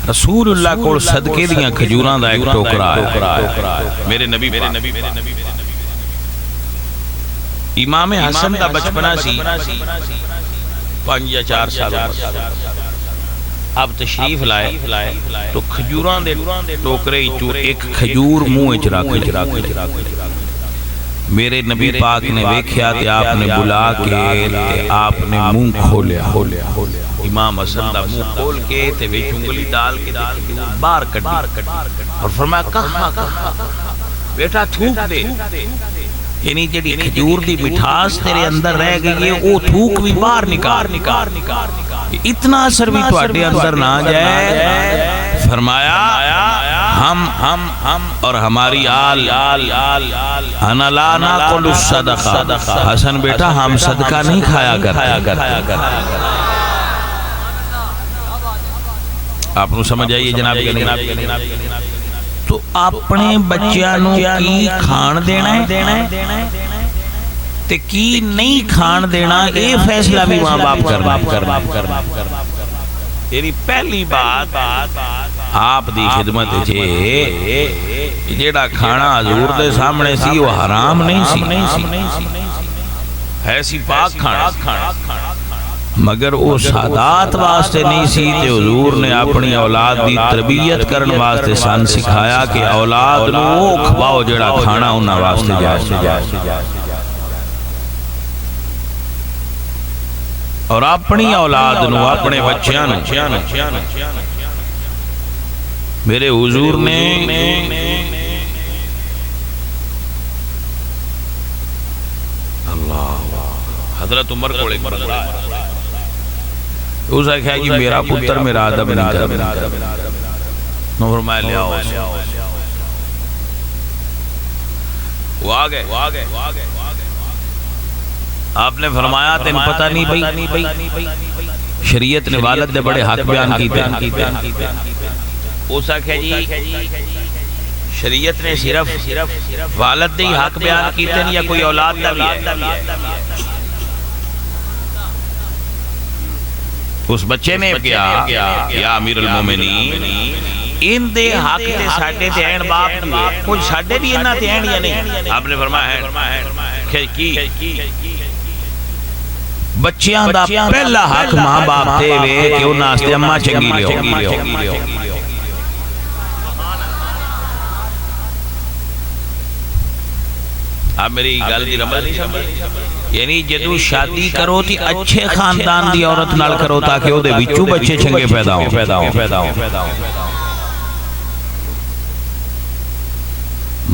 رسول اللہ کو صدقے دیاں کھجوراں دا ایک ٹوکرا ہے میرے نبی امام حسن دا بچپنا سی 5 یا 4 سال اب تشریف لائے تو کھجوراں دے ٹوکرے چو ایک کھجور منہ وچ رکھ میرے نبی پاک نے ویکھیا تے آپ نے بلا کے تے آپ نے منہ کھولیا امام حسن دا منہ کھول کے تے وچ انگلی ڈال کے باہر کڈی اور فرمایا کہا بیٹا تھوک دے، یعنی جڑی کھجور دی مٹھاس تیرے اندر رہ گئی ہے وہ تھوک بھی باہر نکال، اتنا اثر بھی تواڈے اندر نہ جائے۔ فرمایا ہم اور ہماری آل انا لا ناکل الصدقہ، حسن بیٹا ہم صدقہ نہیں کھایا کرتے۔ آپ نو سمجھ آئیے جناب کے نہیں؟ تو اپنے بچیاں نو کی کھان دینا ہے تے کی نہیں کھان دینا، اے فیصلہ بھی ماں باپ کرنا۔ تیری پہلی بات آپ دی خدمت چھے جیڑا کھانا حضور دے سامنے سی وہ حرام نہیں سی، ہے سی پاک کھانا، مگر وہ سادات واسطے نہیں سی تے حضور نے اپنی اولاد دی تربیت کرن واسطے سان سکھایا کہ اولاد نو وہ کھواؤ جڑا کھانا انہاں واسطے جائے، اور اپنی اولاد نو اپنے بچیاں نو میرے حضور نے اللہ حضرت عمر کو ایک بڑا اسے کہا کہ میرا پتر میرا ادب نہیں کرتا، نو فرمایا لے آؤ، وہ آگئے، آپ نے فرمایا تین پتہ نہیں بھئی شریعت نے والد دے بڑے حق بیان کیتے ہیں، اسے کہا جی شریعت نے صرف والد دے حق بیان کیتے ہیں یا کوئی اولاد دا بھی ہے؟ اس بچے نے کیا یا امیر المومنین ان دے حق تے ساڈے تے این باپ دیئے کچھ ساڈے بھی انہاں تے این یا نہیں؟ آپ نے فرمایا ہے کی بچیاں دا پہلا حق ماں باپ تے وے کہ انہاں واسطے اماں چنگی لیو۔ آپ میری گل دی رمض نہیں سمجھ، یعنی جدو شادی کرو تھی اچھے خاندان دی عورت نال کرو تاکہ او دے وچوں بچے چنگے پیدا ہوں۔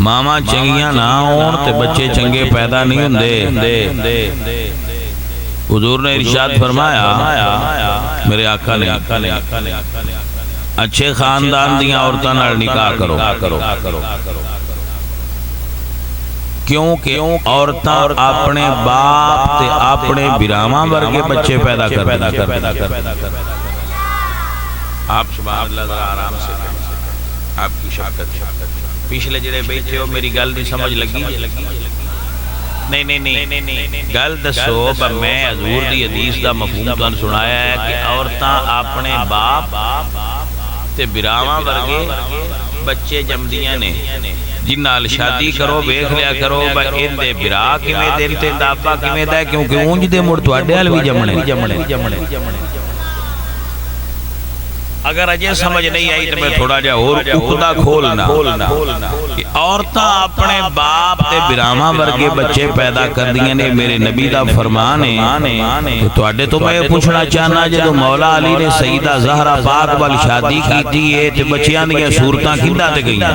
ماما چنگیاں نہ ہون تے بچے چنگے پیدا نہیں ہوندے۔ حضور نے ارشاد فرمایا میرے آقا نے اچھے خاندان دی عورتاں نال نکاح کرو، کیونکہ عورتاں اپنے باپ تے اپنے براواں ورگے بچے پیدا کر۔ آپ سبحان اللہ ذرا آرام سے آپ کی شفقت پچھلے جڑے بیٹھے ہو میری گل دی سمجھ لگی؟ نہیں گل دسو میں حضور دی حدیث دا مفہوم تانوں سنایا ہے کہ عورتاں اپنے باپ تے براواں ورگے بچے جمدیاں نے، جن نال شادی کرو ویکھ لیا کرو بھائی ان دے برا کیویں دے تے دابا کیویں دا، کیونکہ اونج دے مڑ تواڈے ال وی جمنے۔ اگر اجے سمجھ نہیں آئی تو میں تھوڑا جا اور اکدا کھولنا کہ عورتاں اپنے باپ تے براواں ورگے بچے پیدا کر دیاں نے، میرے نبی دا فرمان ہے۔ تواڈے تو میں پوچھنا چاہنا جدوں مولا علی نے سیدہ زہرا پاک وال شادی کیتی ہے تے بچیاں دیاں صورتاں کینداں تے گئیاں؟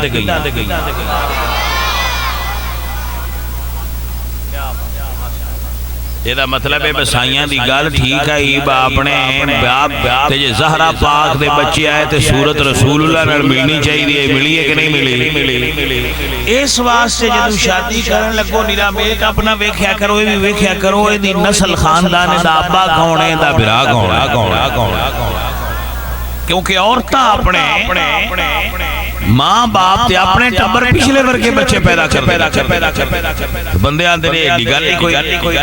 یہ دا مطلب ہے بسائیاں دی گل ٹھیک ہے، ایبا اپنے باپ تے جے زہرا پاک دے بچے آئے تے صورت رسول اللہ نال ملنی چاہیے، ملی ہے کہ نہیں ملی؟ اس واسطے جدوں شادی کرن لگو نیرا میک اپنا ویکھیا کرو، یہ بھی ویکھیا کرو اے دی نسل خاندان دا ابا کون ہے، دا برا کون ہے، کیونکہ عورتاں اپنے ماں باپ تے اپنے ٹبر پچھلے ورگے بچے پیدا کر بندے آندے نے ایڈی گل نہیں کوئی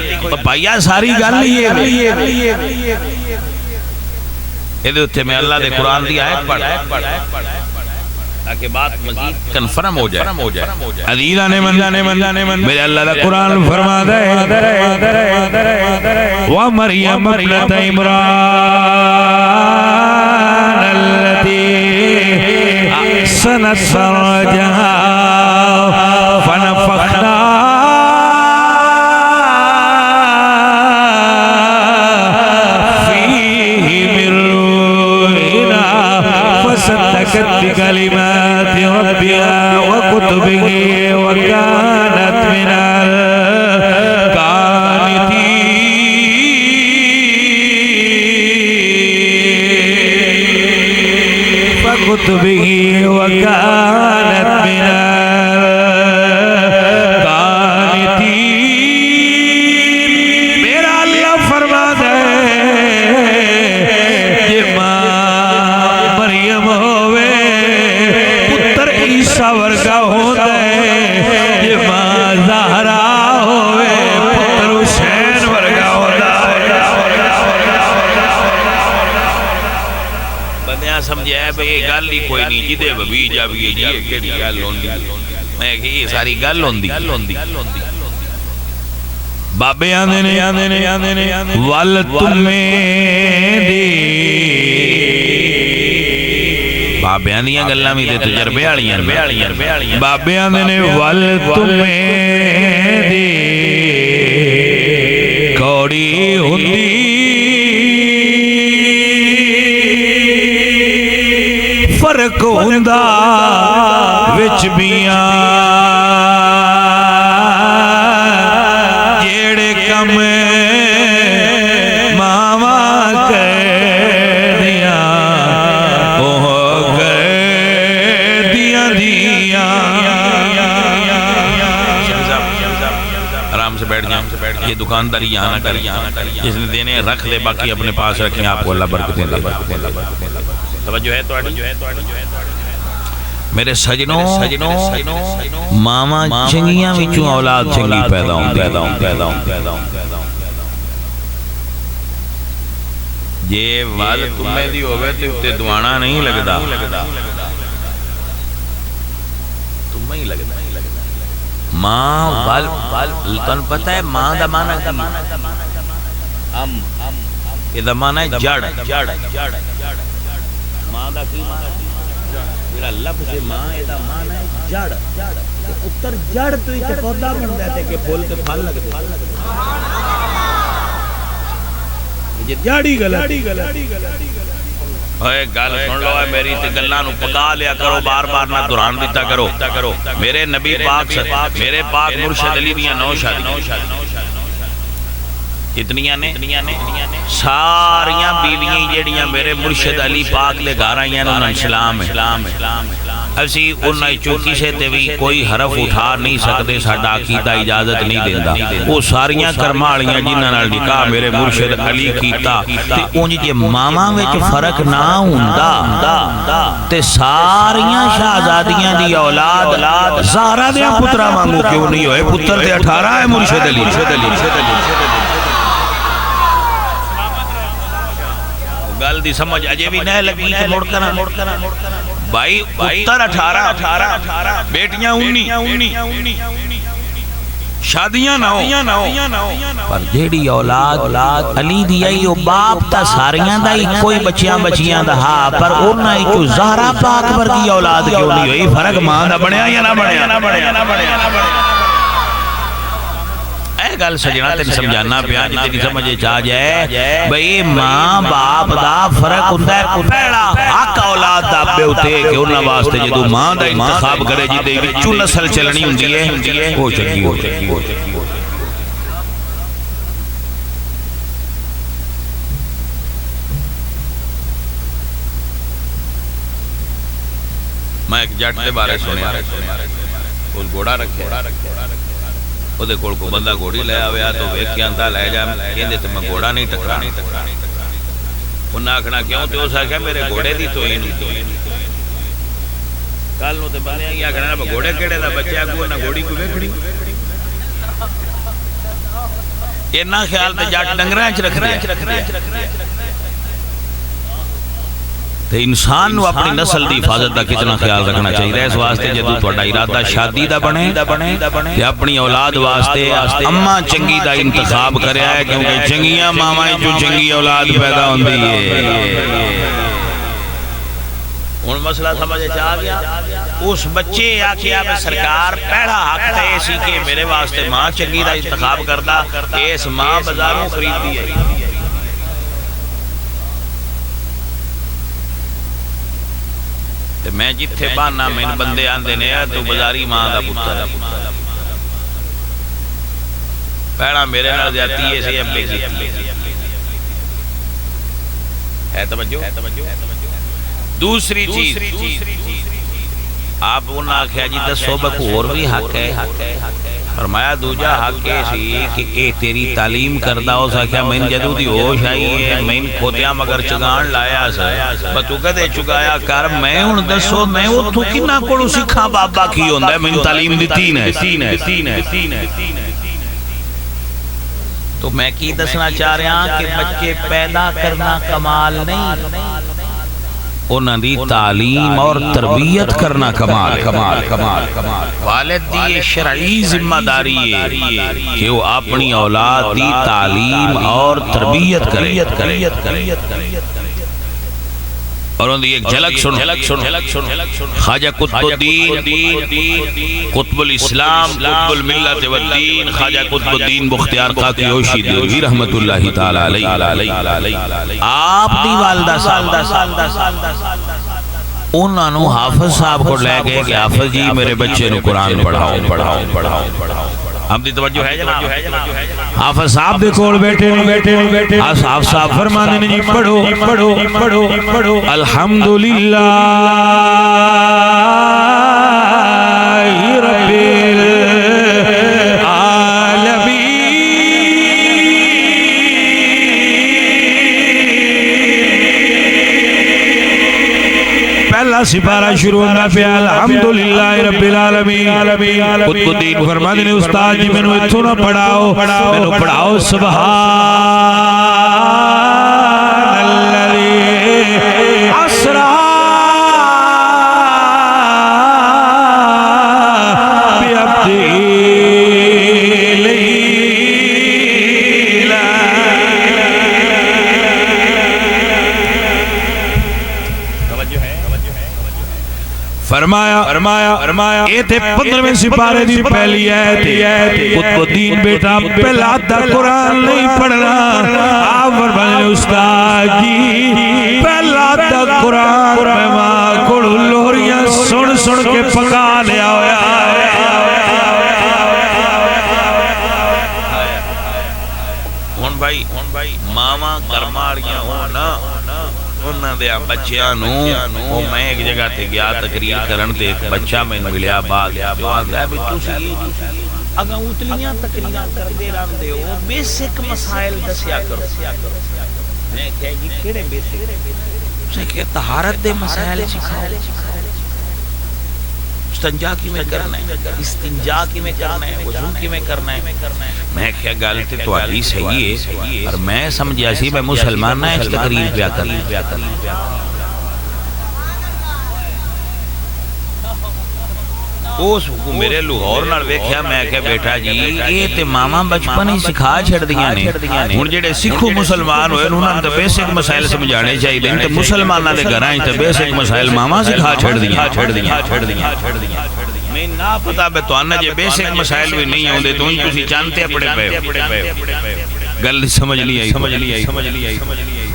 پائیا ساری گل ہی ہے۔ یہ میں اللہ دے قرآن دی آیت پڑھ تاکہ بات مزید کنفرم ہو جائے. عزیزان من میرے اللہ دا قرآن فرما دے وَمَرْيَمَ ابْنَتَ عِمْرَانَ الَّتِي أَحْصَنَتْ فَرْجَهَا فَنَفَخْنَا بكلمات ربها وكتبه وكانت من القانتين فكتبه وكانت من القانتين میرا اللہ فرما دے یہ ماں مریم ہوئے ورگا ہوتا ہے یہ ماں زہرا ہوئے پتر حسین ورگا ہوتا ہے. بندیاں سمجھے ہے بھئی یہ گل ہی کوئی نہیں جی دے ببی جا بھی جی ایک گل ہوندی میں کہ یہ ساری گل ہوندی بابے آندے نے وَل تمہیں دی بابیاں دیاں گلاں وی تے تجربے والیاں بابیاں دے نے ول تمہیں دی کوڑی ہوندی فرق ہوندا وچ بیاں جیڑے کم ماواں کردیاں آرام سے بیٹھ جائیں. یہ دکانداری یہاں نہ کری جس نے دینے رکھ لے باقی اپنے پاس رکھیں آپ کو اللہ برکتیں دے. توجہ ہے تو میرے سجنوں ماما چنگیاں وچوں اولاد چنگی پیدا ہوں. جے وال تمہیں دی ہوئے تے اتے دوانا نہیں لگدا تمہیں ہی لگدا ماں وال تن پتہ ہے ماں دا معنی کی یہ دا معنی ہے جڑ ماں دا کی معنی میرا لفظ ماں یہ دا معنی ہے جڑ اتر جڑ تو ہی تے پودا بن جاتے کہ پھول تے پھل لگتے یہ جاڑی غلطی اوے گل سن لو ہے میری تے گلاں نو پکا لیا کرو بار بار نہ دہران دیتا کرو. میرے نبی پاک میرے پاک مرشد علی دیاں 9 شادیاں کتنیاں نے ساریاں بیویاں جیڑیاں میرے مرشد علی پاک لے گھر آئیاں انہاں سلام ہے اسی انہاں چوکی سے تے بھی کوئی حرف اٹھا نہیں سکتے ساڈا عقیدہ اجازت نہیں دیندا. وہ ساریاں کرما والیاں جنہاں نال نکاح میرے مرشد علی کیتا تے اونج جے ماواں وچ فرق نہ ہوندا تے ساریاں شہزادیاں دی اولاد زہرا دے پتراں وانگو کیوں نہیں ہوئے؟ پتر تے 18 ہے مرشد علی. گل دی سمجھ اجے بھی نہ لگی کہ مڑ کر بھائی پتر 18 بیٹیاں 19 شادیاں نہ ہو پر جیڑی اولاد علی دی آئی او باپ تا ساریاں دا ہی کوئی بچیاں دا ہاں پر انہاں ہی جو زہرا پاک ورگی اولاد کیوں نہیں ہوئی؟ فرق ماں دا بنیا یا نہ بنیا؟ گل سجنا تین سمجھانا پیا جی تیری سمجھے چاہ جائے بھئی ماں باپ دا فرق ہوتا ہے پہلا حق اولاد دا بے ہوتے کہ انہاں واسطے جدو ماں دا انتخاب کرے جی دے وچوں نسل چلنی ہوندی ہے وہ چنگی ہو میں ایک جٹ دے بارے سنیا اس گھوڑا رکھے وہ دے کول کو بندہ گھوڑی لے آویا تو ویکھ کے آندا لے جا کہندے تے میں گھوڑا نہیں ٹکرا انہاں آکھنا کیوں تے اس آکھیا میرے گھوڑے دی توہین کل نو تے بندے آ آکھنا گھوڑے کیڑے دا بچہ اگوں نہ گھوڑی کوئی ویکھڑی اینا خیال تے جٹ ڈنگراں وچ رکھ دے انسان نو اپنی نسل دی حفاظت دا کتنا خیال رکھنا چاہیے. اس واسطے جدو تہاڈا ارادہ شادی دا بنے تے اپنی اولاد واسطے اماں چنگی دا انتخاب کریا ہے، کیونکہ چنگیاں ماواں جو چنگی اولاد پیدا ہوندی ہے. ہن مسئلہ سمجھ آ گیا. اس بچے آکھیا میں سرکار پہلا حق تے سی کہ میرے واسطے ماں چنگی دا انتخاب کردا، اس ماں بازاروں خریدی ہے. میں جتھے بانا میں بندے آندے نے تو بازاری ماں دا پتر پہلا میرے نال زیادتی ہے سی ابے کی ہے. توجہ دوسری چیز آپ انہاں آکھیا جی دسو بکو اور بھی حق ہے. فرمایا دوجا حق ہے سی کہ اے تیری تعلیم کردہ ہو سکیا میں جدو دی ہوش آئی ہے میں کھوتیاں مگر چگان لایا سا بتو کدے چگایا کر میں ان دسو میں اتھو کنا کوڑو سکھا بابا کی ہوندہ ہے میں تعلیم دی تین ہے. تو میں کی دسنا چاہ رہا ہاں کہ بچے پیدا کرنا کمال نہیں، انہاں دی تعلیم اور تربیت کرنا کمال. والد دی شرعی ذمہ داری ہے کہ وہ اپنی اولاد دی تعلیم اور تربیت کرے. اور ان دی ایک جھلک سن خواجہ قطب الدین قطب الاسلام قطب الملت والدین خواجہ قطب الدین بختیار خاکی ہوشی دیوی رحمت اللہ تعالی علیہ. آپ دی والدہ انہوں نے حافظ صاحب کو لے گئے کہ حافظ جی میرے بچے نو قرآن پڑھاؤ. ہم دی توجہ ہے جناب. حافظ صاحب دے کول بیٹھے حافظ صاحب فرمانے نے جی پڑھو الحمدللہ رب سپارہ شروع ہونا پہ الحمدللہ رب العالمین. قطب الدین فرمانے نے استاد جی میں نے اتھو نہ پڑھاؤ سبحان الذی اسرا بعبدہ فرمایا اے تھے 15ویں سپارے دی پہلی ہے. قطب الدین بیٹا پہلا دا قرآن نہیں پڑھنا. آپ فرمانے استاد جی پہلا دا قرآن میں ماں کو لوریاں سن کے پکا لیا ہویا. ہون بھائی ماما کرماریاں ہونا انہاں دے بچیاں نو میں ایک جگہ تے گیا تقریر کرن تے ایک بچہ میں ملیا بعد ہے بھی تسی اگا اتلیاں تقریراں کردے رہندے ہو بیسک مسائل دسیا کرو. میں کہا جی کیڑے بیسک؟ سے کہ طہارت دے مسائل سکھاؤ. استنجا کی میں کرنا ہے، استنجا کی میں کرنا ہے، وضو کی میں کرنا ہے. میں کیا گل تے تہاڈی صحیح ہے اور میں سمجھیا سی میں مسلمان نہ اس تقریر پیا کر. اس کو میرے لاہور نال ویکھیا میں کہ بیٹا جی اے تے ماما بچپن ہی سکھا چھڑ دیاں نے. ہن جڑے سکھو مسلمان ہوئے انہاں تے بیسک مسائل سمجھانے چاہیے تے مسلماناں دے گھراں تے بیسک مسائل ماما سکھا چھڑ دیاں. میں نہ پتا بے تو انجے بیسک مسائل بھی نہیں ہوندے تو تسی جانتے اپنے پے گل سمجھ لی آئی.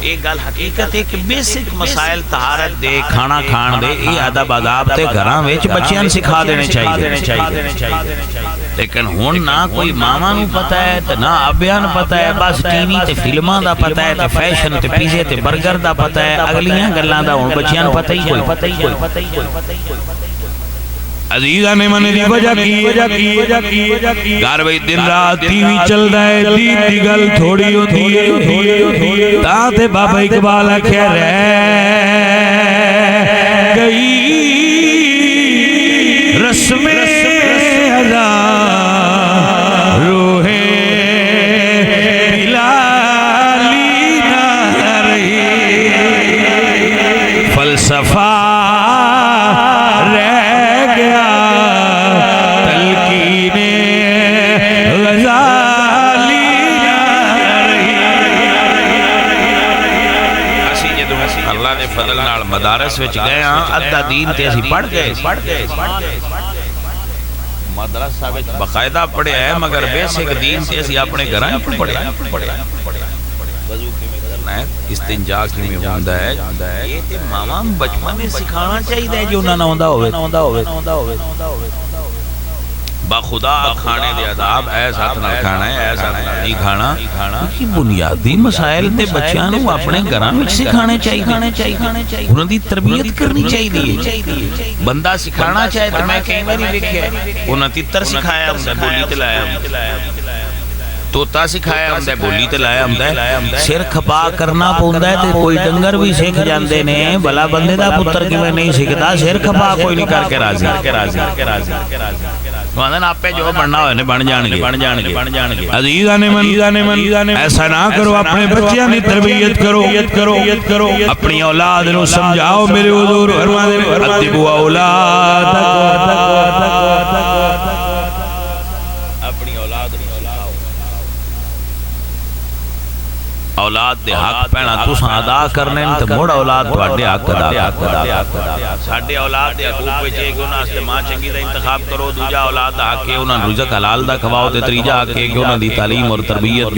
ایک گل حقیقت ہے کہ بیسک مسائل طہارت دے کھانا کھان دے یہ ادب آداب تے گھراں وچ بچیاں سکھا دینے چاہیے. لیکن ہن نہ کوئی ماما نو پتہ ہے تے نہ ابیاں نو پتہ ہے. بس ٹی وی تے فلماں دا پتہ ہے تے فیشن تے پیزے تے برگر دا پتہ ہے. اگلیاں گلاں دا ہن بچیاں نو پتہ ہی کوئی. عزیزان من دی وجہ کی گھر وچ دن رات ٹی وی چلدا ہے. دین دی گل تھوڑی ہوندی ہے تا تے بابا اقبال آکھیا رہ گئی رسم ادا روح بلالی نہ رہی. صفا رہ گیا تلقین غزالی اللہ نے فضل نال مدارس وچ گئے ہاں ادھا دین تے اسی پڑھ گئے مدرسہ وچ باقاعدہ پڑھے ہے مگر بیسک دین تے اسی اپنے گھراں پڑھے وضو کیویں کرنا ہے استنجا کیویں ہوندا ہے یہ تے ماواں بچپن میں سکھانا چاہیے جو نہ ہوندا ہوے با خدا کھانے دے عذاب ایس ہاتھ نہ کھانا ہے ایس ہاتھ نہ نہیں کھانا کیونکہ بنیادی مسائل تے بچیاں نوں اپنے گھراں وچ سکھانے چاہیے انہاں دی تربیت کرنی چاہیے بندہ سکھانا چاہے تے میں کئی باری ویکھیا انہاں تتر سکھایا ہوندا بولی تے لایا توتا سکھایا ہوندا بولی تے لایا ہوندا سر کھپا کرنا پوندا ہے تے کوئی ڈنگر بھی سکھ جاندے نے بھلا بندے دا پتر کیویں نہیں سکھدا سر کھپا کوئی نہیں کر کے راضی وہاں آپ پہ جو بننا ہوئے بن جان گے عزیزان من ایسا نہ کرو اپنے بچیاں دی تربیت کرو اپنی اولاد نو سمجھاؤ میرے حضور فرماتے ہیں ادبوا اولادکم اپنی اولاد نو سمجھاؤ اولاد دے حق پینا تساں ادا کرنے تے مڑ اولاد تواڈے حق ادا ساڈے اولاد دے حقوق وچ ایک انہاں واسطے ماں چنگی دا انتخاب کرو دوجا اولاد دا حق ہے انہاں رزق حلال دا کھواؤ تے تیجا حق ہے کہ انہاں دی تعلیم اور تربیت